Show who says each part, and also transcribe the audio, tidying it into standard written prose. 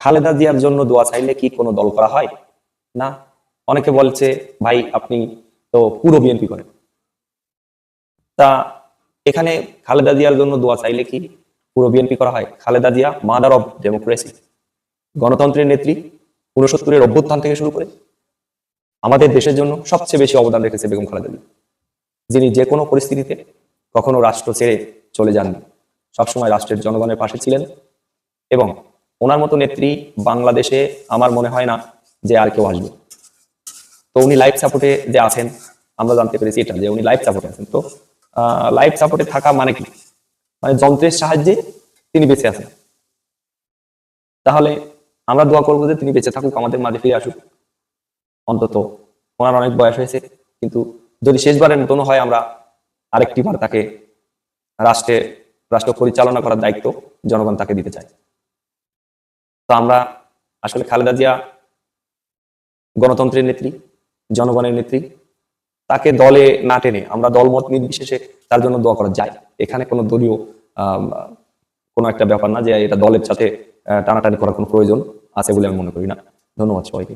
Speaker 1: খালেদা জিয়ার জন্য দোয়া চাইলে কি কোনো দল করা হয়? না। অনেকে বলছে ভাই আপনি তো পুরো বিএনপি করেন, তা এখানে খালেদা জিয়ার জন্য দোয়া চাইলে কি পুরো বিএনপি করা হয়? Khaleda Zia mother of democracy, গণতন্ত্রের নেত্রী। 69-এর অভ্যুত্থান থেকে শুরু করে আমাদের দেশের জন্য সবচেয়ে বেশি অবদান রেখেছে বেগম খালেদা জিয়া, যিনি যে কোনো পরিস্থিতিতে কখনো রাষ্ট্র ছেড়ে চলে যাননি, সবসময় রাষ্ট্রের জনগণের পাশে ছিলেন। এবং ওনার মতো নেত্রী বাংলাদেশে আমার মনে হয় না যে আর কেউ আসবে। তো উনি লাইফ সাপোর্টে যে আছেন, আমরা জানতে পেরেছি এটা, যে উনি লাইফ সাপোর্টে আছেন। তো লাইফ সাপোর্টে থাকা মানে কি? মানে যন্ত্রের সাহায্যে তিনি বেঁচে আছেন। তাহলে আমরা দোয়া করবো যে তিনি বেঁচে থাকুক, আমাদের মাঝে ফিরে আসুক। অন্তত ওনার অনেক বয়স হয়েছে, কিন্তু যদি শেষবারের মতন হয়, আমরা আরেকটি বার তাকে রাষ্ট্র পরিচালনা করার দায়িত্ব জনগণ তাকে দিতে চায়। তো আমরা আসলে খালেদা জিয়া গণতন্ত্রের নেত্রী, জনগণের নেত্রী, তাকে দলে না টেনে আমরা দলমত নির্বিশেষে তার জন্য দোয়া করা যায়। এখানে কোনো দলীয় কোনো একটা ব্যাপার না যে এটা দলের সাথে টানাটানি করার কোনো প্রয়োজন আছে বলে আমি মনে করি না। ধন্যবাদ সবাইকে।